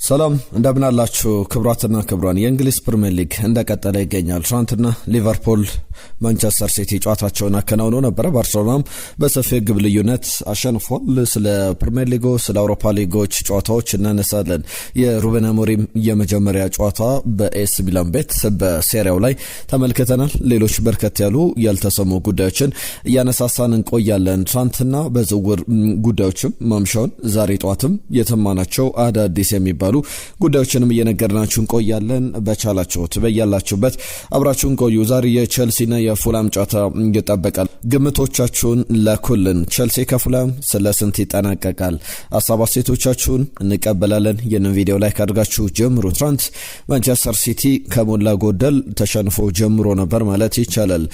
ሰላም እንደምናላችሁ ክብራትና ክብራን የእንግሊዝ ፕሪሚየር ሊግ እንደቀጠለ ይገኛል። ትናንትና ሊቨርፑል ማንቸስተር ሲቲ ጨዋታቸውን አከናውነው ነበር። ባርሴሎናም በሰፊ ግብ ልዩነት አሸንፏል። ስለ ፕሪሚየር ሊጉ ስለ አውሮፓ ሊጎች ጨዋታዎች እናነሳለን። የሩበን አሞሪም የመጀመሪያ ጨዋታ በኤስ ሚላን ቤት በሴሪያው ላይ ተመልክተናል። ሌሎች በርከት ያሉ ያልተሰሙ ጉዳዮችን እያነሳሳን እንቆያለን። ትናንትና በዝውውር ጉዳዮችም ማምሻውን ዛሬ ጠዋትም የተማናቸው አዳዲስ የሚባሉ ጉዳዮችንም እየነገርናችሁ እንቆያለን። በቻላችሁት በያላችሁበት አብራችሁን ቆዩ። ዛሬ የቼልሲና የፉላም ጨዋታ ይጠበቃል። ግምቶቻችሁን ላኩልን። ቼልሲ ከፉላም ስለ ስንት ይጠናቀቃል? ሀሳብ አስተያየቶቻችሁን እንቀበላለን። ይህንን ቪዲዮ ላይክ አድርጋችሁ ጀምሩ። ትናንት ማንቸስተር ሲቲ ከሞላ ጎደል ተሸንፎ ጀምሮ ነበር ማለት ይቻላል።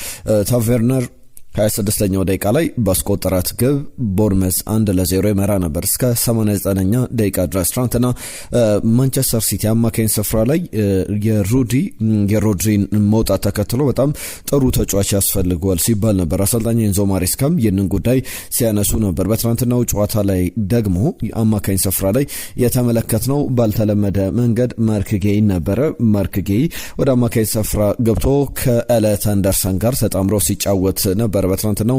ታቨርነር 26ኛው ደቂቃ ላይ ባስቆጠራት ግብ ቦርመዝ 1-0 ይመራ ነበር እስከ 89ኛ ደቂቃ ድረስ። ትናንትና ማንቸስተር ሲቲ አማካኝ ስፍራ ላይ የሮድሪን መውጣት ተከትሎ በጣም ጥሩ ተጫዋች ያስፈልገዋል ሲባል ነበር። አሰልጣኝ ኤንዞ ማሬስካም ይህንን ጉዳይ ሲያነሱ ነበር። በትናንትናው ጨዋታ ላይ ደግሞ አማካኝ ስፍራ ላይ የተመለከትነው ባልተለመደ መንገድ ማርክ ጌይ ነበረ። ማርክ ጌይ ወደ አማካኝ ስፍራ ገብቶ ከኤሌት አንደርሰን ጋር ተጣምሮ ሲጫወት ነበር። በትናንትናው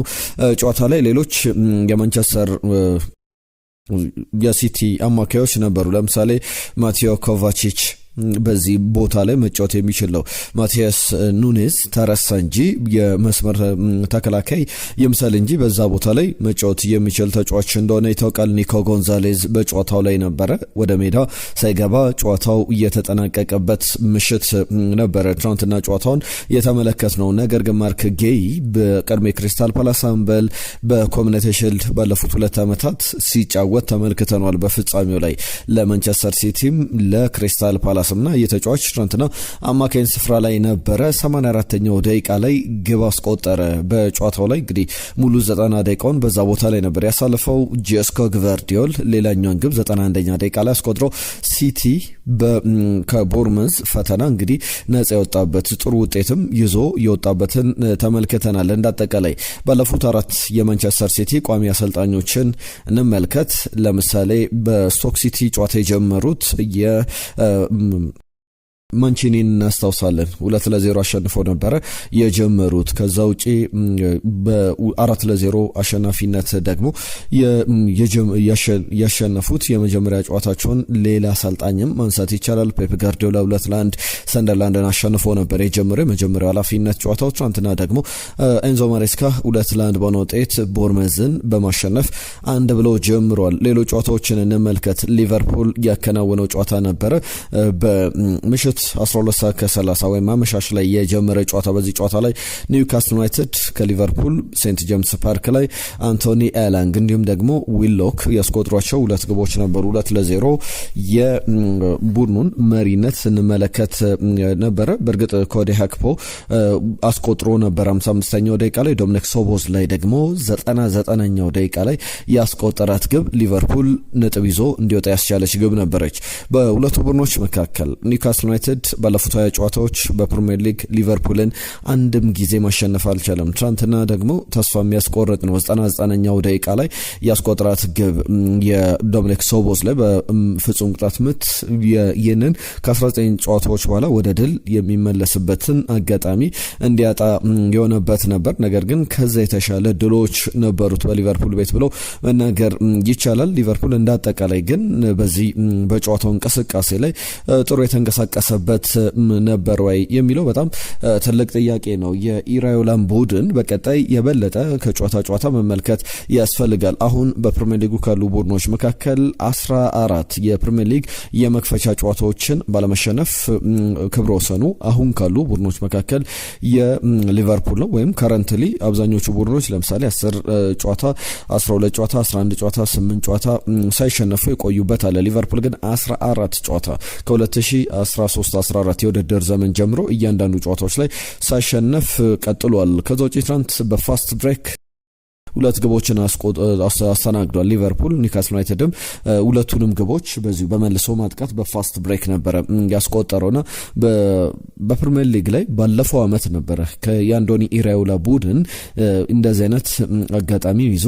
ጨዋታ ላይ ሌሎች የማንቸስተር የሲቲ አማካዮች ነበሩ። ለምሳሌ ማቴዮ ኮቫቺች በዚህ ቦታ ላይ መጫወት የሚችል ነው። ማቲያስ ኑኔዝ ተረሳ እንጂ የመስመር ተከላካይ ይምሰል እንጂ በዛ ቦታ ላይ መጫወት የሚችል ተጫዋች እንደሆነ ይታወቃል። ኒኮ ጎንዛሌዝ በጨዋታው ላይ ነበረ። ወደ ሜዳ ሳይገባ ጨዋታው እየተጠናቀቀበት ምሽት ነበረ ትናንትና ጨዋታውን የተመለከት ነው። ነገር ግን ማርክ ጌይ በቀድሞ ክሪስታል ፓላስ አምበል በኮሚኒቲ ሺልድ ባለፉት 2 ዓመታት ሲጫወት ተመልክተናል። በፍጻሜው ላይ ለማንቸስተር ሲቲም ለክሪስታል ፓላስ እና የተጫዋች ትናንትና አማካኝ ስፍራ ላይ ነበረ። 84ኛው ደቂቃ ላይ ግብ አስቆጠረ። በጨዋታው ላይ እንግዲህ ሙሉ 90 ደቂቃውን በዛ ቦታ ላይ ነበር ያሳለፈው። ጄስኮ ግቫርዲዮል ሌላኛውን ግብ 91ኛ ደቂቃ ላይ አስቆጥሮ ሲቲ ከቦርመዝ ፈተና እንግዲህ ነጻ የወጣበት ጥሩ ውጤትም ይዞ የወጣበትን ተመልክተናል። እንዳጠቃላይ ባለፉት 4 የማንቸስተር ሲቲ ቋሚ አሰልጣኞችን እንመልከት። ለምሳሌ በስቶክ ሲቲ ጨዋታ የጀመሩት ማንቺኒን እናስታውሳለን። 2-0 አሸንፈው ነበረ የጀመሩት። ከዛ ውጪ በ4-0 አሸናፊነት ደግሞ ያሸነፉት የመጀመሪያ ጨዋታቸውን ሌላ አሰልጣኝም ማንሳት ይቻላል። ፔፕ ጋርዲዮላ 2-1 ሰንደርላንድን አሸንፎ ነበር የጀመረው የመጀመሪያው ኃላፊነት ጨዋታው። ትናንትና ደግሞ ኤንዞ ማሬስካ 2-1 በሆነ ውጤት ቦርመዝን በማሸነፍ 1 ብሎ ጀምሯል። ሌሎች ጨዋታዎችን እንመልከት። ሊቨርፑል ያከናወነው ጨዋታ ነበረ በምሽት 12:30 ወይም አመሻሽ ላይ የጀመረ ጨዋታ። በዚህ ጨዋታ ላይ ኒውካስል ዩናይትድ ከሊቨርፑል ሴንት ጄምስ ፓርክ ላይ አንቶኒ ኤላንግ እንዲሁም ደግሞ ዊሎክ ያስቆጥሯቸው 2 ግቦች ነበሩ። 2-0 የቡድኑን መሪነት ስንመለከት ነበረ። በእርግጥ ኮዲ ሃክፖ አስቆጥሮ ነበር 55ኛው ደቂቃ ላይ። ዶሚኒክ ሶቦዝ ላይ ደግሞ 99ኛው ደቂቃ ላይ ያስቆጠራት ግብ ሊቨርፑል ነጥብ ይዞ እንዲወጣ ያስቻለች ግብ ነበረች። በሁለቱ ቡድኖች መካከል ኒውካስል ዩናይትድ ባለፉት 20 ጨዋታዎች በፕሪሚየር ሊግ ሊቨርፑልን አንድም ጊዜ ማሸነፍ አልቻለም። ትናንትና ደግሞ ተስፋ የሚያስቆርጥ ነው። 99ኛው ደቂቃ ላይ ያስቆጠራት ግብ የዶሚኒክ ሶቦዝ ላይ በፍጹም ቅጣት ምት ይህንን ከ19 ጨዋታዎች በኋላ ወደ ድል የሚመለስበትን አጋጣሚ እንዲያጣ የሆነበት ነበር። ነገር ግን ከዛ የተሻለ ድሎች ነበሩት በሊቨርፑል ቤት ብለው መናገር ይቻላል። ሊቨርፑል እንዳጠቃላይ ግን በዚህ በጨዋታው እንቅስቃሴ ላይ ጥሩ የተንቀሳቀሰበት ነበር ወይ የሚለው በጣም ትልቅ ጥያቄ ነው። የኢራዮላን ቡድን በቀጣይ የበለጠ ከጨዋታ መመልከት ያስፈልጋል። አሁን በፕሪሚየር ሊጉ ካሉ ቡድኖች መካከል 14 የፕሪሚየር ሊግ የመክፈቻ ጨዋታዎችን ባለመሸነፍ ክብረ ወሰኑ አሁን ካሉ ቡድኖች መካከል የሊቨርፑል ነው። ወይም ከረንትሊ አብዛኞቹ ቡድኖች ለምሳሌ 10 ጨዋታ፣ 12 ጨዋታ፣ 11 ጨዋታ፣ 8 ጨዋታ ሳይሸነፉ የቆዩበት አለ። ሊቨርፑል ግን 14 ጨዋታ ከ2013-14 የውድድር ዘመን ጀምሮ እያንዳንዱ ጨዋታዎች ላይ ሳይሸነፍ ቀጥሏል። ከዛ ውጪ ትናንት በፋስት ብሬክ ሁለት ግቦችን አስተናግዷል። ሊቨርፑል ኒውካስል ዩናይትድም ሁለቱንም ግቦች በዚሁ በመልሶ ማጥቃት በፋስት ብሬክ ነበረ ያስቆጠረውና በፕሪሚየር ሊግ ላይ ባለፈው አመት ነበረ ከያንዶኒ ኢራዮላ ቡድን እንደዚህ አይነት አጋጣሚ ይዞ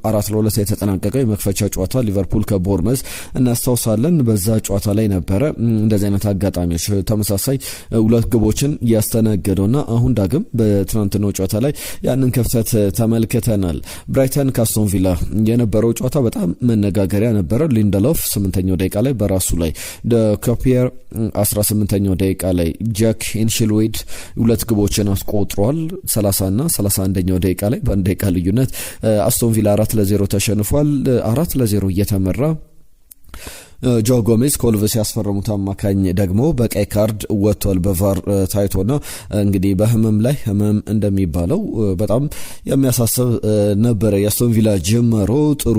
4-2 የተጠናቀቀው የመክፈቻ ጨዋታ ሊቨርፑል ከቦርመዝ እናስታውሳለን። በዛ ጨዋታ ላይ ነበረ እንደዚህ አይነት አጋጣሚዎች ተመሳሳይ ሁለት ግቦችን ያስተናገደውና አሁን ዳግም በትናንትናው ጨዋታ ላይ ያንን ክፍተት ተመልክተናል። ብራይተን ካስቶን ቪላ የነበረው ጨዋታ በጣም መነጋገሪያ ነበረ። ሊንደሎፍ 8ኛው ደቂቃ ላይ በራሱ ላይ ኮፒየር 18ኛው ደቂቃ ላይ ጃክ ኢንሽልዌድ ሁለት ግቦችን አስቆጥሯል። 30 እና 31ኛው ደቂቃ ላይ በአንድ ደቂቃ ልዩነት አስቶን ቪላ 4-0 ተሸንፏል። 4-0 እየተመራ ጆ ጎሜዝ ኮልቭስ ያስፈረሙት አማካኝ ደግሞ በቀይ ካርድ ወጥቷል። በቫር ታይቶና እንግዲህ በህመም ላይ ህመም እንደሚባለው በጣም የሚያሳስብ ነበረ። የአስቶን ቪላ ጅማሮ ጥሩ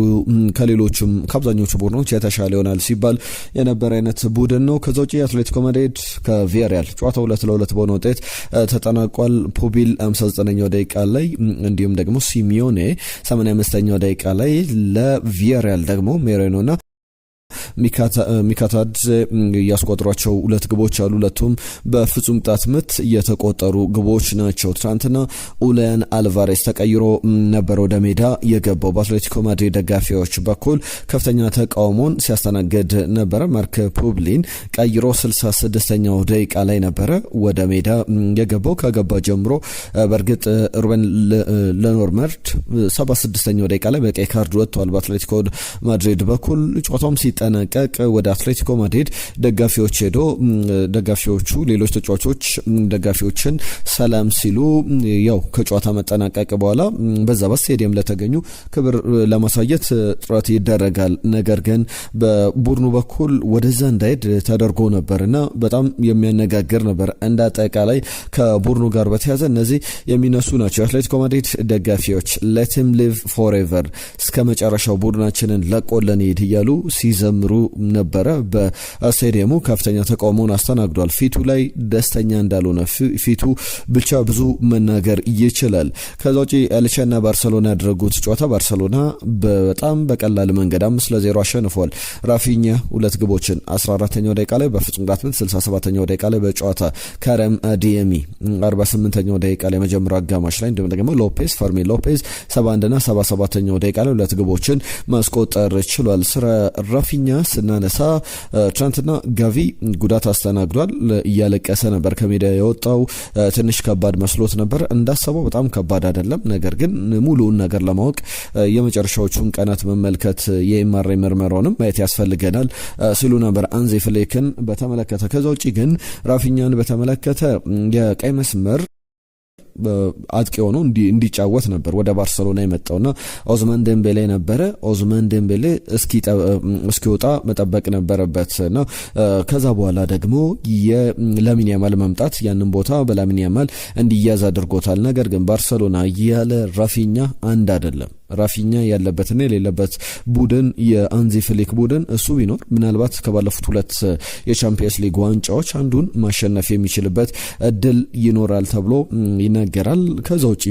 ከሌሎችም ከአብዛኞቹ ቡድኖች የተሻለ ይሆናል ሲባል የነበረ አይነት ቡድን ነው። ከዛ ውጪ አትሌቲኮ ማድሪድ ከቪያሪያል ጨዋታው 2-2 በሆነ ውጤት ተጠናቋል። ፑቢል 59ኛው ደቂቃ ላይ እንዲሁም ደግሞ ሲሚዮኔ 85ኛው ደቂቃ ላይ ለቪያሪያል ደግሞ ሜሬኖና ሚካታድ ያስቆጥሯቸው ሁለት ግቦች አሉ። ሁለቱም በፍጹም ቅጣት ምት የተቆጠሩ ግቦች ናቸው። ትናንትና ኡሊያን አልቫሬስ ተቀይሮ ነበር ወደ ሜዳ የገባው። በአትሌቲኮ ማድሪድ ደጋፊዎች በኩል ከፍተኛ ተቃውሞን ሲያስተናግድ ነበረ። ማርክ ፑብሊን ቀይሮ 66ኛው ደቂቃ ላይ ነበረ ወደ ሜዳ የገባው። ከገባ ጀምሮ በእርግጥ ሩበን ለኖርመርድ 76ኛው ደቂቃ ላይ በቀይ ካርድ ወጥቷል። በአትሌቲኮ ማድሪድ በኩል ጨዋታውም ሲጠናቀቅ ወደ አትሌቲኮ ማድሪድ ደጋፊዎች ሄዶ ደጋፊዎቹ ሌሎች ተጫዋቾች ደጋፊዎችን ሰላም ሲሉ ያው ከጨዋታ መጠናቀቅ በኋላ በዛ በስቴዲየም ለተገኙ ክብር ለማሳየት ጥረት ይደረጋል። ነገር ግን በቡድኑ በኩል ወደዛ እንዳይሄድ ተደርጎ ነበርና በጣም የሚያነጋግር ነበር። እንደ አጠቃላይ ከቡድኑ ጋር በተያዘ እነዚህ የሚነሱ ናቸው። የአትሌቲኮ ማድሪድ ደጋፊዎች let him live forever እስከ መጨረሻው ቡድናችንን ለቆለን ይሄድ እያሉ ሲዘምሩ ነበረ። በስቴዲየሙ ከፍተኛ ተቃውሞን አስተናግዷል። ፊቱ ላይ ደስተኛ እንዳልሆነ ፊቱ ብቻ ብዙ መናገር ይችላል። ከዛ ውጪ ኤልቼና ባርሰሎና ያደረጉት ጨዋታ ባርሰሎና በጣም በቀላል መንገድ 5-0 አሸንፏል። ራፊኛ ሁለት ግቦችን 14ኛው ደቂቃ ላይ በፍጹም ቅጣት ምት 67ኛው ደቂቃ ላይ በጨዋታ ካረም አዲየሚ 48ኛው ደቂቃ ላይ መጀመሪያ አጋማሽ ላይ እንዲሁም ደግሞ ሎፔዝ ፈርሚን ሎፔዝ 71 እና 77ኛው ደቂቃ ላይ ሁለት ግቦችን ማስቆጠር ችሏል። ራፊኛ ስናነሳ ትናንትና ጋቪ ጉዳት አስተናግዷል። እያለቀሰ ነበር ከሜዳ የወጣው። ትንሽ ከባድ መስሎት ነበር። እንዳሰበው በጣም ከባድ አይደለም። ነገር ግን ሙሉውን ነገር ለማወቅ የመጨረሻዎቹን ቀናት መመልከት የኤምአርአይ ምርመራውንም ማየት ያስፈልገናል ሲሉ ነበር አንዜ ፍሌክን በተመለከተ። ከዛ ውጪ ግን ራፊኛን በተመለከተ የቀይ መስመር አጥቂ ሆኖ እንዲጫወት ነበር ወደ ባርሰሎና የመጣውና ኦዝማን ዴምቤሌ ነበረ። ኦዝማን ዴምቤሌ እስኪወጣ መጠበቅ ነበረበትና ከዛ በኋላ ደግሞ የላሚን ያማል መምጣት ያንን ቦታ በላሚን ያማል እንዲያዝ አድርጎታል። ነገር ግን ባርሰሎና ያለ ራፊኛ አንድ አይደለም። ራፊኛ ያለበትና የሌለበት ቡድን የአንዚ ፍሊክ ቡድን እሱ ቢኖር ምናልባት ከባለፉት ሁለት የቻምፒየንስ ሊግ ዋንጫዎች አንዱን ማሸነፍ የሚችልበት እድል ይኖራል ተብሎ ይነገራል። ከዛ ውጪ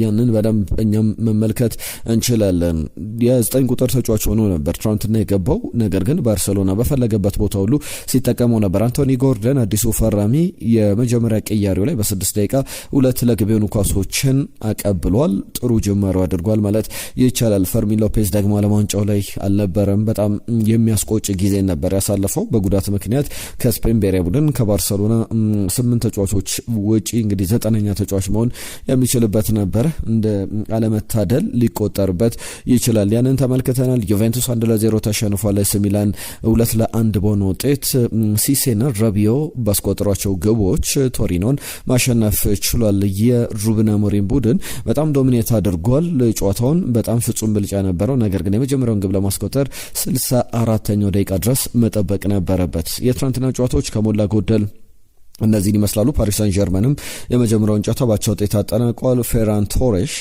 ያንን በደንብ እኛም መመልከት እንችላለን። የ9 ቁጥር ተጫዋች ሆኖ ነበር ትናንትና የገባው። ነገር ግን ባርሰሎና በፈለገበት ቦታ ሁሉ ሲጠቀመው ነበር። አንቶኒ ጎርደን አዲሱ ፈራሚ የመጀመሪያ ቅያሬው ላይ በ6 ደቂቃ 2 ለግብ የሆኑ ኳሶችን አቀብሏል። ጥሩ ጅማሮ አድርጓል ማለት ይቻላል። ፈርሚን ሎፔዝ ደግሞ ዓለም ዋንጫው ላይ አልነበረም። በጣም የሚያስቆጭ ጊዜ ነበር ያሳለፈው በጉዳት ምክንያት ከስፔን ብሔራዊ ቡድን ከባርሰሎና 8 ተጫዋቾች ውጪ እንግዲህ 9ኛ ተጫዋች መሆን የሚችልበት ነበር። እንደ አለመታደል ሊቆጠርበት ይችላል። ያንን ተመልክተናል። ዩቬንቱስ 1-0 ተሸንፏል። ኤሲ ሚላን 2-1 በሆነ ውጤት ሲሴና ራቢዮ ባስቆጠሯቸው ግቦች ቶሪኖን ማሸነፍ ችሏል። የሩበን አሞሪም ቡድን በጣም ዶሚኔት አድርጓል ጨዋታውን። በጣም ፍጹም ብልጫ ነበረው። ነገር ግን የመጀመሪያውን ግብ ለማስቆጠር 64ኛው ደቂቃ ድረስ መጠበቅ ነበረበት። የትናንትና ጨዋታዎች ከሞላ ጎደል እነዚህን ይመስላሉ። ፓሪስ ሳን ጀርመንም የመጀመሪያውን ጨዋታ ባቻ ውጤት አጠናቋል። ፌራን ቶሬሽ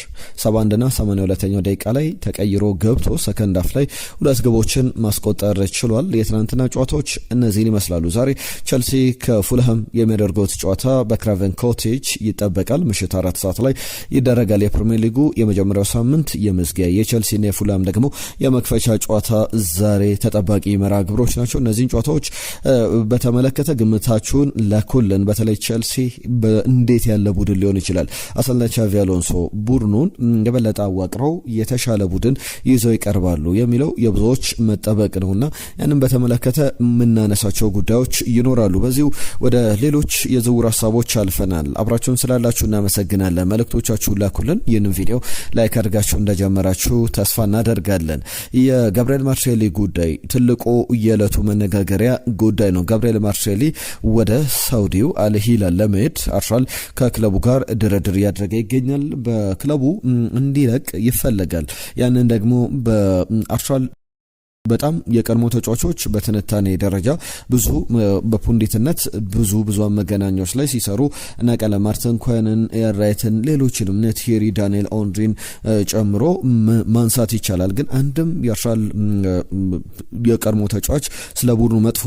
71ና 82ኛው ደቂቃ ላይ ተቀይሮ ገብቶ ሰከንድ አፍ ላይ 2 ግቦችን ማስቆጠር ችሏል። የትናንትና ጨዋታዎች እነዚህን ይመስላሉ። ዛሬ ቸልሲ ከፉልሃም የሚያደርጉት ጨዋታ በክራቨን ኮቴጅ ይጠበቃል። ምሽት 4 ሰዓት ላይ ይደረጋል። የፕሪሚየር ሊጉ የመጀመሪያው ሳምንት የመዝጊያ የቸልሲና የፉልሃም ደግሞ የመክፈቻ ጨዋታ ዛሬ ተጠባቂ መርሃ ግብሮች ናቸው። እነዚህን ጨዋታዎች በተመለከተ ግምታችሁን ለኩል በተለይ ቸልሲ እንዴት ያለ ቡድን ሊሆን ይችላል? አሰልጣኝ ቻቪ አሎንሶ ቡድኑን የበለጠ አዋቅረው የተሻለ ቡድን ይዘው ይቀርባሉ የሚለው የብዙዎች መጠበቅ ነውና ያንን በተመለከተ የምናነሳቸው ጉዳዮች ይኖራሉ። በዚሁ ወደ ሌሎች የዝውውር ሀሳቦች አልፈናል። አብራችሁን ስላላችሁ እናመሰግናለን። መልእክቶቻችሁን ላኩልን። ይህንን ቪዲዮ ላይክ አድርጋችሁ እንደጀመራችሁ ተስፋ እናደርጋለን። የጋብሪኤል ማርሴሊ ጉዳይ ትልቁ የዕለቱ መነጋገሪያ ጉዳይ ነው። ጋብሪኤል ማርሴሊ ወደ ሳውዲው አልሂላል ለመሄድ አርሰናል ከክለቡ ጋር ድርድር እያደረገ ይገኛል። በክለቡ እንዲለቅ ይፈለጋል። ያንን ደግሞ በአርሰናል በጣም የቀድሞ ተጫዋቾች በትንታኔ ደረጃ ብዙ በፑንዲትነት ብዙ መገናኛዎች ላይ ሲሰሩ እና ቀለ ማርቲን ኮይንን ኤራይትን ሌሎችንም ቲየሪ ዳንኤል ኦንድሪን ጨምሮ ማንሳት ይቻላል። ግን አንድም የአርሰናል የቀድሞ ተጫዋች ስለ ቡድኑ መጥፎ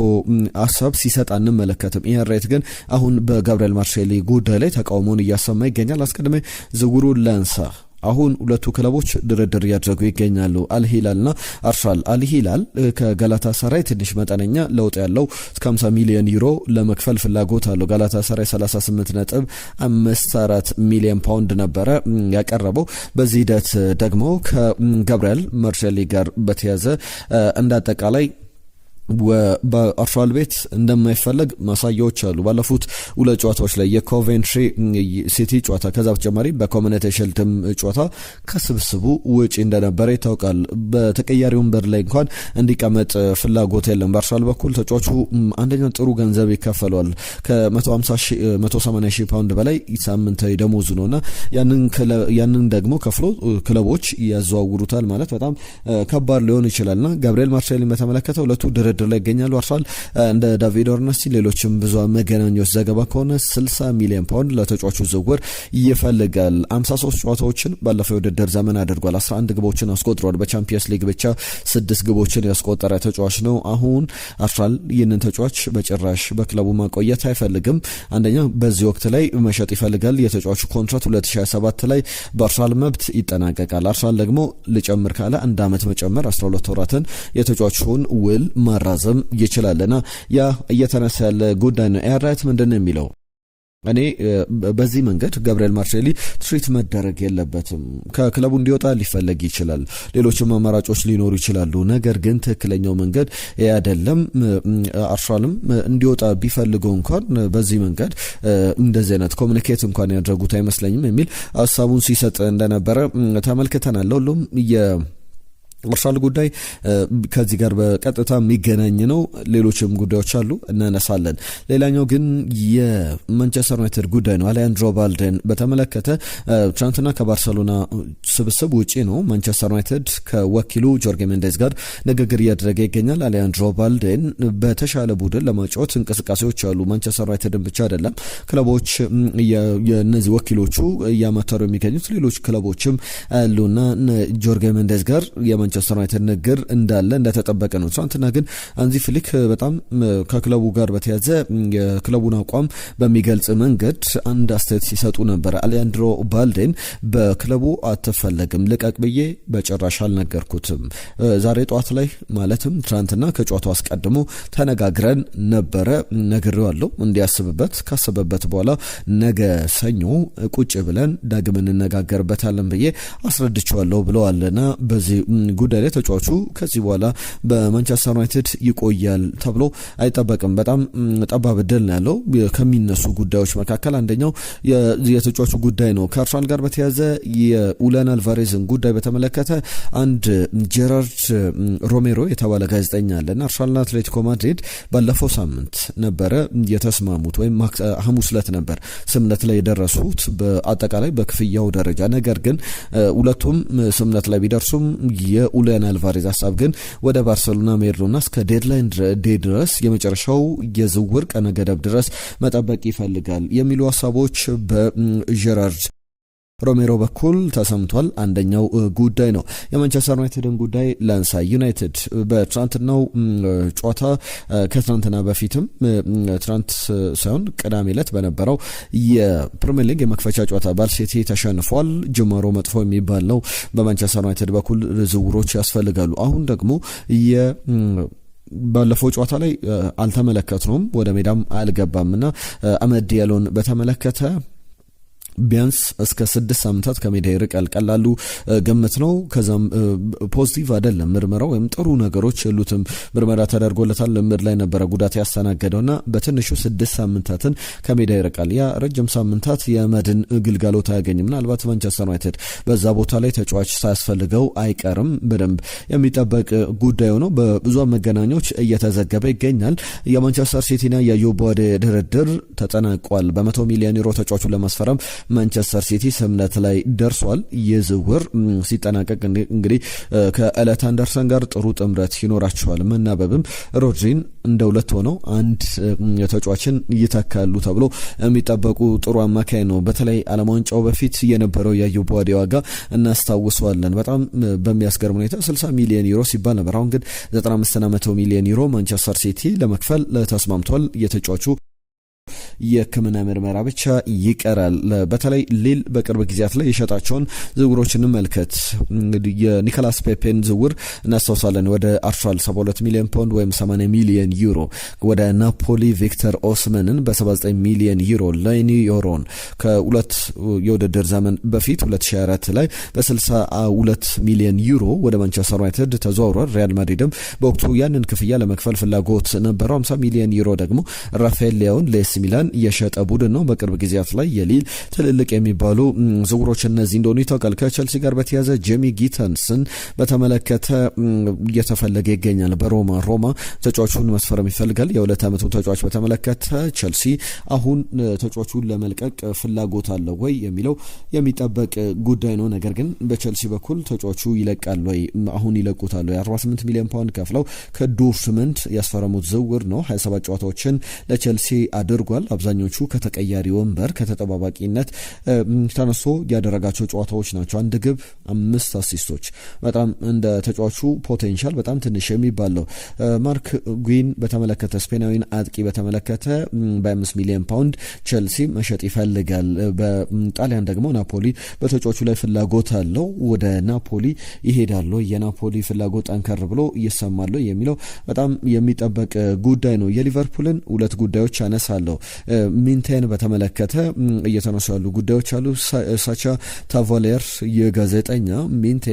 ሀሳብ ሲሰጥ አንመለከትም። ኤራይት ግን አሁን በጋብሪኤል ማርሴሊ ጉዳይ ላይ ተቃውሞውን እያሰማ ይገኛል። አስቀድሜ ዝውውሩን ላንሳ። አሁን ሁለቱ ክለቦች ድርድር እያደረጉ ይገኛሉ፣ አልሂላልና አርሰናል። አልሂላል ከጋላታሳራይ ትንሽ መጠነኛ ለውጥ ያለው እስከ 50 ሚሊዮን ዩሮ ለመክፈል ፍላጎት አለው። ጋላታሳራይ 38.54 ሚሊዮን ፓውንድ ነበረ ያቀረበው። በዚህ ሂደት ደግሞ ከጋብሪኤል ማርሴሊ ጋር በተያዘ እንዳጠቃላይ በአርሰናል ቤት እንደማይፈለግ ማሳያዎች አሉ። ባለፉት 2 ጨዋታዎች ላይ የኮቬንትሪ ሲቲ ጨዋታ ከዛ በተጨማሪ በኮሚኒቲ ሺልድም ጨዋታ ከስብስቡ ውጪ እንደነበረ ይታወቃል። በተቀያሪ ወንበር ላይ እንኳን እንዲቀመጥ ፍላጎት የለም በአርሰናል በኩል። ተጫዋቹ አንደኛ ጥሩ ገንዘብ ይከፈለዋል። ከ180 ሺህ ፓውንድ በላይ ሳምንታዊ ደሞዙ ነውና ያንን ደግሞ ከፍሎ ክለቦች ያዘዋውሩታል ማለት በጣም ከባድ ሊሆን ይችላልና ጋብሪኤል ማርሴሊን በተመለከተ ሁለቱ ድርድር ላይ ይገኛሉ። አርሰናል እንደ ዳቪድ ኦርነስቲ ሌሎችም ብዙ መገናኛዎች ዘገባ ከሆነ 60 ሚሊዮን ፓውንድ ለተጫዋቹ ዝውውር ይፈልጋል። 53 ጨዋታዎችን ባለፈው የውድድር ዘመን አድርጓል። 11 ግቦችን አስቆጥሯል። በቻምፒየንስ ሊግ ብቻ 6 ግቦችን ያስቆጠረ ተጫዋች ነው። አሁን አርሰናል ይህንን ተጫዋች በጭራሽ በክለቡ ማቆየት አይፈልግም። አንደኛ በዚህ ወቅት ላይ መሸጥ ይፈልጋል። የተጫዋቹ ኮንትራት 2027 ላይ በአርሰናል መብት ይጠናቀቃል። አርሰናል ደግሞ ልጨምር ካለ 1 ዓመት መጨመር 12 ወራትን የተጫዋቹን ውል ማራዘም ይችላልና ያ እየተነሳ ያለ ጉዳይ ነው። ኤራይት ምንድነው የሚለው? እኔ በዚህ መንገድ ጋብሪኤል ማርሴሊ ትሪት መደረግ የለበትም። ከክለቡ እንዲወጣ ሊፈለግ ይችላል። ሌሎችም አማራጮች ሊኖሩ ይችላሉ። ነገር ግን ትክክለኛው መንገድ አይደለም። አርሰናልም እንዲወጣ ቢፈልገው እንኳን በዚህ መንገድ እንደዚህ አይነት ኮሙኒኬት እንኳን ያደረጉት አይመስለኝም የሚል ሀሳቡን ሲሰጥ እንደነበረ ተመልክተናል። ሁሉም አርሰናል ጉዳይ ከዚህ ጋር በቀጥታ የሚገናኝ ነው። ሌሎችም ጉዳዮች አሉ እናነሳለን። ሌላኛው ግን የማንቸስተር ዩናይትድ ጉዳይ ነው። አሌሃንድሮ ባልዴን በተመለከተ ትናንትና ከባርሰሎና ስብስብ ውጪ ነው። ማንቸስተር ዩናይትድ ከወኪሉ ጆርጌ ሜንዴዝ ጋር ንግግር እያደረገ ይገኛል። አሌሃንድሮ ባልዴን በተሻለ ቡድን ለማጫወት እንቅስቃሴዎች አሉ። ማንቸስተር ዩናይትድን ብቻ አይደለም ክለቦች የነዚህ ወኪሎቹ እያመተሩ የሚገኙት ሌሎች ክለቦችም አሉና ጆርጌ ሜንዴዝ ጋር ማንቸስተር ዩናይትድ ንግግር እንዳለ እንደተጠበቀ ነው። ትናንትና ግን አንዚ ፍሊክ በጣም ከክለቡ ጋር በተያዘ የክለቡን አቋም በሚገልጽ መንገድ አንድ አስተያየት ሲሰጡ ነበር። አሌሃንድሮ ባልዴን በክለቡ አትፈለግም፣ ልቀቅ ብዬ በጭራሽ አልነገርኩትም። ዛሬ ጠዋት ላይ ማለትም ትናንትና ከጨዋታው አስቀድሞ ተነጋግረን ነበረ፣ ነግሬዋለሁ እንዲያስብበት፣ ካሰበበት በኋላ ነገ ሰኞ ቁጭ ብለን ዳግም እንነጋገርበታለን ብዬ አስረድቼዋለሁ ብለዋልና በዚህ ጉዳይ ላይ ተጫዋቹ ከዚህ በኋላ በማንቸስተር ዩናይትድ ይቆያል ተብሎ አይጠበቅም። በጣም ጠባብ እድል ነው ያለው። ከሚነሱ ጉዳዮች መካከል አንደኛው የተጫዋቹ ጉዳይ ነው። ከአርሰናል ጋር በተያያዘ የኡሊያን አልቫሬዝን ጉዳይ በተመለከተ አንድ ጄራርድ ሮሜሮ የተባለ ጋዜጠኛ አለና አርሰናልና አትሌቲኮ ማድሪድ ባለፈው ሳምንት ነበረ የተስማሙት ወይም ሐሙስ ዕለት ነበር ስምምነት ላይ የደረሱት በአጠቃላይ በክፍያው ደረጃ። ነገር ግን ሁለቱም ስምምነት ላይ ቢደርሱም የኡሊያን አልቫሬዝ ሀሳብ ግን ወደ ባርሴሎና መሄድ ነውና እስከ ዴድላይን ዴይ ድረስ የመጨረሻው የዝውውር ቀነ ገደብ ድረስ መጠበቅ ይፈልጋል የሚሉ ሀሳቦች በጀራርድ ሮሜሮ በኩል ተሰምቷል። አንደኛው ጉዳይ ነው። የማንቸስተር ዩናይትድን ጉዳይ ላንሳ። ዩናይትድ በትናንትናው ጨዋታ ከትናንትና በፊትም ትናንት ሳይሆን ቅዳሜ ዕለት በነበረው የፕሪሚየር ሊግ የመክፈቻ ጨዋታ ባልሲቲ ተሸንፏል። ጅማሮ መጥፎ የሚባል ነው። በማንቸስተር ዩናይትድ በኩል ዝውውሮች ያስፈልጋሉ። አሁን ደግሞ ባለፈው ጨዋታ ላይ አልተመለከትነውም፣ ወደ ሜዳም አልገባምና አመድ ዲያሎን በተመለከተ ቢያንስ እስከ 6 ሳምንታት ከሜዳ ይርቃል። ቀላሉ ግምት ነው። ከዛም ፖዚቲቭ አይደለም ምርመራው ወይም ጥሩ ነገሮች የሉትም። ምርመራ ተደርጎለታል። ልምድ ላይ ነበረ ጉዳት ያስተናገደውና በትንሹ 6 ሳምንታትን ከሜዳ ይርቃል። ያ ረጅም ሳምንታት የመድን ግልጋሎት አያገኝም። ምናልባት ማንቸስተር ዩናይትድ በዛ ቦታ ላይ ተጫዋች ሳያስፈልገው አይቀርም። በደንብ የሚጠበቅ ጉዳዩ ነው። በብዙ መገናኛዎች እየተዘገበ ይገኛል። የማንቸስተር ሲቲና የዩቦዴ ድርድር ተጠናቋል። በ100 ሚሊዮን ዩሮ ተጫዋቹን ለማስፈረም ማንቸስተር ሲቲ ስምምነት ላይ ደርሷል። የዝውውር ሲጠናቀቅ እንግዲህ ከኤሊዮት አንደርሰን ጋር ጥሩ ጥምረት ይኖራቸዋል። መናበብም ሮድሪን እንደ ሁለት ሆነው አንድ ተጫዋችን ይተካሉ ተብሎ የሚጠበቁ ጥሩ አማካይ ነው። በተለይ ዓለም ዋንጫው በፊት የነበረው የዩቦዴ ዋጋ እናስታውሰዋለን። በጣም በሚያስገርም ሁኔታ 60 ሚሊዮን ዩሮ ሲባል ነበር። አሁን ግን 95 100 ሚሊዮን ዩሮ ማንቸስተር ሲቲ ለመክፈል ተስማምቷል። የተጫዋቹ የሕክምና ምርመራ ብቻ ይቀራል። በተለይ ሊል በቅርብ ጊዜያት ላይ የሸጣቸውን ዝውውሮች እንመልከት። የኒኮላስ ፔፔን ዝውውር እናስታውሳለን። ወደ አርሰናል 72 ሚሊዮን ፓውንድ ወይም 80 ሚሊዮን ዩሮ፣ ወደ ናፖሊ ቪክተር ኦስመንን በ79 ሚሊዮን ዩሮ፣ ላይኒዮሮን ከሁለት የውድድር ዘመን በፊት 2024 ላይ በ62 ሚሊዮን ዩሮ ወደ ማንቸስተር ዩናይትድ ተዘዋውሯል። ሪያል ማድሪድም በወቅቱ ያንን ክፍያ ለመክፈል ፍላጎት ነበረው። 50 ሚሊዮን ዩሮ ደግሞ ራፋኤል ሊያውን ለኤሲ ሚላን የሸጠ ቡድን ነው። በቅርብ ጊዜያት ላይ የሊል ትልልቅ የሚባሉ ዝውውሮች እነዚህ እንደሆኑ ይታወቃል። ከቸልሲ ጋር በተያዘ ጄሚ ጊተንስን በተመለከተ እየተፈለገ ይገኛል። ሮማ ተጫዋቹን መስፈረም ይፈልጋል። የ2 ዓመቱ ተጫዋች በተመለከተ ቸልሲ አሁን ተጫዋቹን ለመልቀቅ ፍላጎት አለው ወይ የሚለው የሚጠበቅ ጉዳይ ነው። ነገር ግን በቸልሲ በኩል ተጫዋቹ ይለቃል ወይ፣ አሁን ይለቁታል ወይ? 48 ሚሊዮን ፓውንድ ከፍለው ከዶርትመንድ ያስፈረሙት ዝውውር ነው። 27 ጨዋታዎችን ለቸልሲ አድርጓል። አብዛኞቹ ከተቀያሪ ወንበር ከተጠባባቂነት ተነስቶ ያደረጋቸው ጨዋታዎች ናቸው። 1 ግብ 5 አሲስቶች፣ በጣም እንደ ተጫዋቹ ፖቴንሻል በጣም ትንሽ የሚባለው። ማርክ ጉይን በተመለከተ ስፔናዊን አጥቂ በተመለከተ በ5 ሚሊዮን ፓውንድ ቸልሲ መሸጥ ይፈልጋል። በጣሊያን ደግሞ ናፖሊ በተጫዋቹ ላይ ፍላጎት አለው። ወደ ናፖሊ ይሄዳሉ። የናፖሊ ፍላጎት ጠንከር ብሎ ይሰማል የሚለው በጣም የሚጠበቅ ጉዳይ ነው። የሊቨርፑልን 2 ጉዳዮች አነሳለሁ። ሚንቴን በተመለከተ እየተነሱ ያሉ ጉዳዮች አሉ። ሳቻ ታቮሌር የጋዜጠኛ ሚንቴ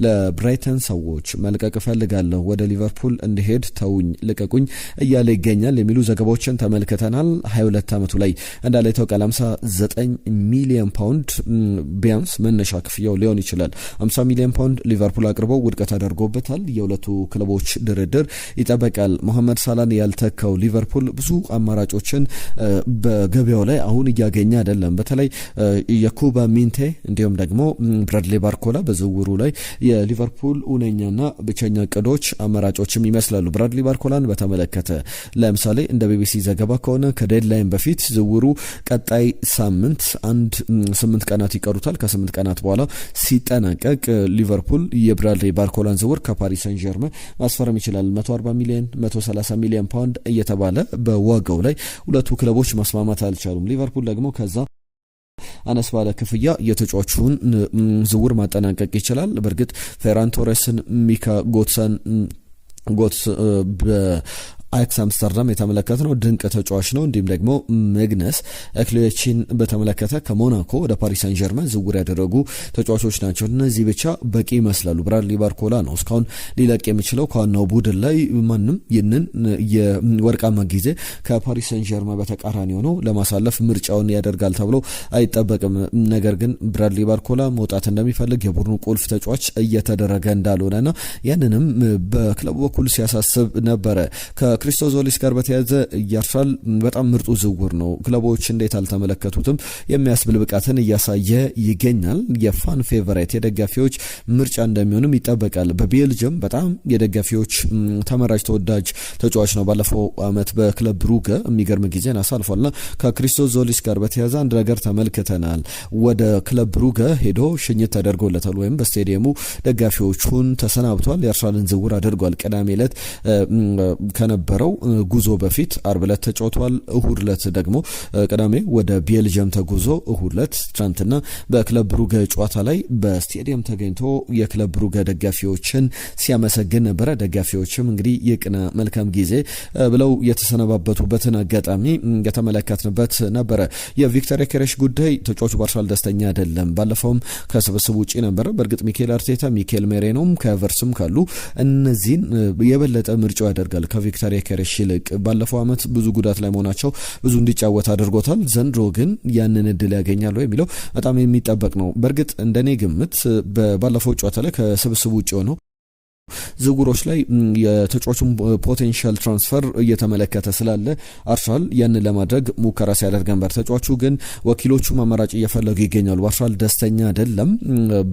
ለብራይተን ሰዎች መልቀቅ እፈልጋለሁ፣ ወደ ሊቨርፑል እንዲሄድ ተውኝ፣ ልቀቁኝ እያለ ይገኛል የሚሉ ዘገባዎችን ተመልክተናል። 22 ዓመቱ ላይ እንዳለ ይታወቃል። 59 ሚሊዮን ፓውንድ ቢያንስ መነሻ ክፍያው ሊሆን ይችላል። 50 ሚሊዮን ፓውንድ ሊቨርፑል አቅርበው ውድቀት አድርጎበታል። የሁለቱ ክለቦች ድርድር ይጠበቃል። መሐመድ ሳላን ያልተካው ሊቨርፑል ብዙ አማራጮችን በገበያው ላይ አሁን እያገኘ አይደለም። በተለይ የኩባ ሚንቴ እንዲሁም ደግሞ ብራድሊ ባርኮላ በዝውውሩ ላይ የሊቨርፑል ኡነኛና ብቸኛ እቅዶች አማራጮችም ይመስላሉ። ብራድሊ ባርኮላን በተመለከተ ለምሳሌ እንደ ቢቢሲ ዘገባ ከሆነ ከዴድላይን በፊት ዝውውሩ ቀጣይ ሳምንት 8 ቀናት ይቀሩታል። ከ8 ቀናት በኋላ ሲጠናቀቅ ሊቨርፑል የብራድሊ ባርኮላን ዝውውር ከፓሪስ ሰን ዠርመን ማስፈረም ይችላል። 140 ሚሊዮን 130 ሚሊዮን ፓውንድ እየተባለ በዋጋው ላይ ሁለቱ ክለቦች ማስማማት አልቻሉም። ሊቨርፑል ደግሞ ከዛ አነስ ባለ ክፍያ የተጫዋቹን ዝውውር ማጠናቀቅ ይችላል። በእርግጥ ፌራን ቶሬስን፣ ሚካ ጎትስ አያክስ አምስተርዳም የተመለከተው ድንቅ ተጫዋች ነው። እንዲሁም ደግሞ መግነስ ኤክሌቺን በተመለከተ ከሞናኮ ወደ ፓሪስ ሳን ዠርመን ዝውውር ያደረጉ ተጫዋቾች ናቸው። እነዚህ ብቻ በቂ ይመስላሉ። ብራድሊ ባርኮላ ነው እስካሁን ሊለቅ የሚችለው ከዋናው ቡድን ላይ። ማንም ይህንን የወርቃማ ጊዜ ከፓሪስ ሳን ዠርመን በተቃራኒ ሆኖ ለማሳለፍ ምርጫውን ያደርጋል ተብሎ አይጠበቅም። ነገር ግን ብራድሊ ባርኮላ መውጣት እንደሚፈልግ የቡድኑ ቁልፍ ተጫዋች እየተደረገ እንዳልሆነና ያንንም በክለቡ በኩል ሲያሳስብ ነበረ። ከክሪስቶዞሊስ ጋር በተያያዘ ያርሳል በጣም ምርጡ ዝውውር ነው፣ ክለቦች እንዴት አልተመለከቱትም የሚያስብል ብቃትን እያሳየ ይገኛል። የፋን ፌቨራይት የደጋፊዎች ምርጫ እንደሚሆንም ይጠበቃል። በቤልጅየም በጣም የደጋፊዎች ተመራጭ ተወዳጅ ተጫዋች ነው። ባለፈው አመት በክለብ ብሩገ የሚገርም ጊዜን አሳልፏልና ከክሪስቶዞሊስ ጋር በተያያዘ አንድ ነገር ተመልክተናል። ወደ ክለብ ብሩገ ሄዶ ሽኝት ተደርጎለታል፣ ወይም በስቴዲየሙ ደጋፊዎቹን ተሰናብቷል። የአርሰናልን ዝውውር አድርጓል። ቅዳሜ ዕለት ከነበረው ጉዞ በፊት አርብ ዕለት ተጫውቷል። እሁድ ዕለት ደግሞ ቅዳሜ ወደ ቤልጅየም ተጉዞ እሁድ ዕለት ትናንትና በክለብ ብሩገ ጨዋታ ላይ በስቴዲየም ተገኝቶ የክለብ ብሩገ ደጋፊዎችን ሲያመሰግን ነበረ። ደጋፊዎችም እንግዲህ ይቅና መልካም ጊዜ ብለው የተሰነባበቱበትን አጋጣሚ የተመለከትንበት ነበረ። የቪክተር ዮኬሬሽ ጉዳይ ተጫዋቹ በአርሰናል ደስተኛ አይደለም። ባለፈውም ከስብስብ ውጪ ነበረ። በእርግጥ ሚኬል አርቴታ ሚኬል ሜሬኖም ከቨርስም ካሉ እነዚህን የበለጠ ምርጫው ያደርጋል ከቪክተር ዮኬሬሽ ይልቅ። ባለፈው አመት ብዙ ጉዳት ላይ መሆናቸው ብዙ እንዲጫወት አድርጎታል። ዘንድሮ ግን ያንን እድል ያገኛሉ የሚለው በጣም የሚጠበቅ ነው። በእርግጥ እንደኔ ግምት ባለፈው ጨዋታ ላይ ከስብስብ ውጪ ሆነው ዝውውሮች ላይ የተጫዋቹን ፖቴንሻል ትራንስፈር እየተመለከተ ስላለ አርሰናል ያንን ለማድረግ ሙከራ ሲያደርግ ነበር። ተጫዋቹ ግን ወኪሎቹ አማራጭ እየፈለጉ ይገኛሉ። አርሰናል ደስተኛ አይደለም።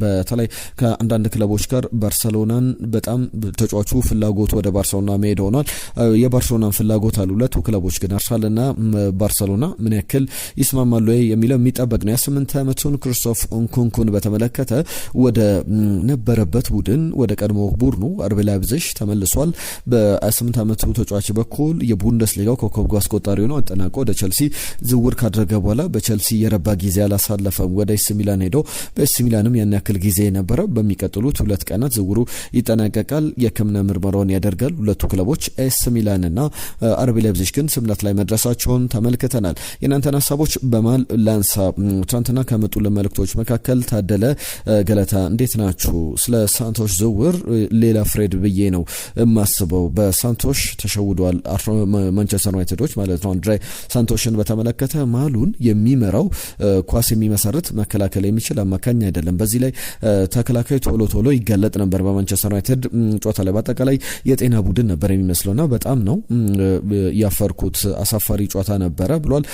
በተለይ ከአንዳንድ ክለቦች ጋር ባርሰሎናን በጣም ተጫዋቹ ፍላጎቱ ወደ ባርሰሎና መሄድ ሆኗል። የባርሰሎናን ፍላጎት አሉ ሁለቱ ክለቦች፣ ግን አርሰናልና ባርሰሎና ምን ያክል ይስማማሉ የሚለው የሚጠበቅ ነው። የ8 ዓመቱን ክሪስቶፍ ኦንኩንኩን በተመለከተ ወደ ነበረበት ቡድን ወደ ቀድሞ ቡድኑ አርቢ ላይፕዚግ ተመልሷል። በ8 ዓመቱ ተጫዋች በኩል የቡንደስሊጋው ኮከብ ጎል አስቆጣሪ ነው። አጠናቆ ወደ ቸልሲ ዝውውር ካደረገ በኋላ በቸልሲ የረባ ጊዜ አላሳለፈም። ወደ ኤሲ ሚላን ሄዶ በኤሲ ሚላንም ያን ያክል ጊዜ ነበረ። በሚቀጥሉት 2 ቀናት ዝውውሩ ይጠናቀቃል። የሕክምና ምርመራውን ያደርጋል። ሁለቱ ክለቦች ኤሲ ሚላንና አርቢ ላይፕዚግ ግን ስምምነት ላይ መድረሳቸውን ተመልክተናል። የናንተን ሀሳቦች በማል ላንሳ። ትናንትና ከመጡልን መልእክቶች መካከል ታደለ ገለታ እንዴት ናችሁ? ስለ ሳንቶሽ ዝውውር ሌላ ፍሬድ ብዬ ነው የማስበው። በሳንቶሽ ተሸውዷል ማንቸስተር ዩናይትዶች ማለት ነው። አንድሬ ሳንቶሽን በተመለከተ ማሉን የሚመራው ኳስ የሚመሰርት መከላከል የሚችል አማካኝ አይደለም። በዚህ ላይ ተከላካይ ቶሎ ይጋለጥ ነበር በማንቸስተር ዩናይትድ ጨዋታ ላይ። በአጠቃላይ የጤና ቡድን ነበር የሚመስለውና በጣም ነው ያፈርኩት። አሳፋሪ ጨዋታ ነበረ ብሏል።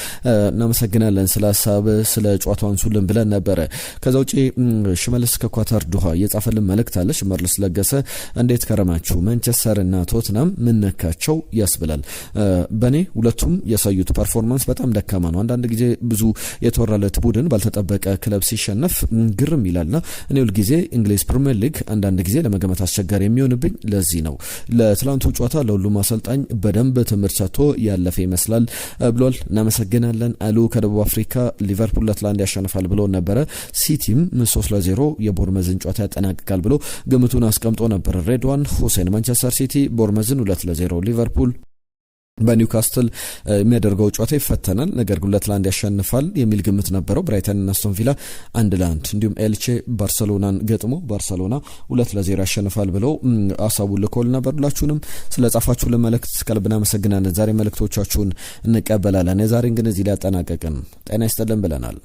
እናመሰግናለን ስለ ሀሳብ ስለ ጨዋታው አንሱልን ብለን ነበረ። ከዛ ውጪ ሽመልስ ከኳታር ዶሃ የጻፈልን መልእክት አለ። ሽመልስ ለገሰ እንዴት ከረማችሁ? ማንቸስተር እና ቶትናም ምን ነካቸው ያስብላል። በኔ ሁለቱም ያሳዩት ፐርፎርማንስ በጣም ደካማ ነው። አንዳንድ ጊዜ ብዙ የተወራለት ቡድን ባልተጠበቀ ክለብ ሲሸነፍ ግርም ይላልና እኔ ሁል ጊዜ እንግሊዝ ፕሪሚየር ሊግ አንዳንድ ጊዜ ለመገመት አስቸጋሪ የሚሆንብኝ ለዚህ ነው። ለትላንቱ ጨዋታ ለሁሉም አሰልጣኝ በደንብ ትምህርት ሰጥቶ ያለፈ ይመስላል ብሏል። እናመሰግናለን አሉ ከደቡብ አፍሪካ። ሊቨርፑል ለአትላንታ ያሸንፋል ብሎ ነበረ። ሲቲም 3-0 የቦርመዝን ጨዋታ ያጠናቅቃል ብሎ ግምቱን አስቀምጦ ነበር። ሬድዋን ሁሴን ማንቸስተር ሲቲ ቦርመዝን 2-0፣ ሊቨርፑል በኒውካስትል የሚያደርገው ጨዋታ ይፈተናል፣ ነገር ግን 2-1 ያሸንፋል የሚል ግምት ነበረው። ብራይተን እና አስቶን ቪላ 1-1፣ እንዲሁም ኤልቼ ባርሰሎናን ገጥሞ ባርሰሎና 2-0 ያሸንፋል ብለው አሳቡን ልኮል ነበር። ሁላችሁንም ስለጻፋችሁልን መልእክት ከልብ እናመሰግናለን። ዛሬ መልእክቶቻችሁን እንቀበላለን። የዛሬን ግን እዚህ ላይ አጠናቀቅን። ጤና ይስጥልን ብለናል።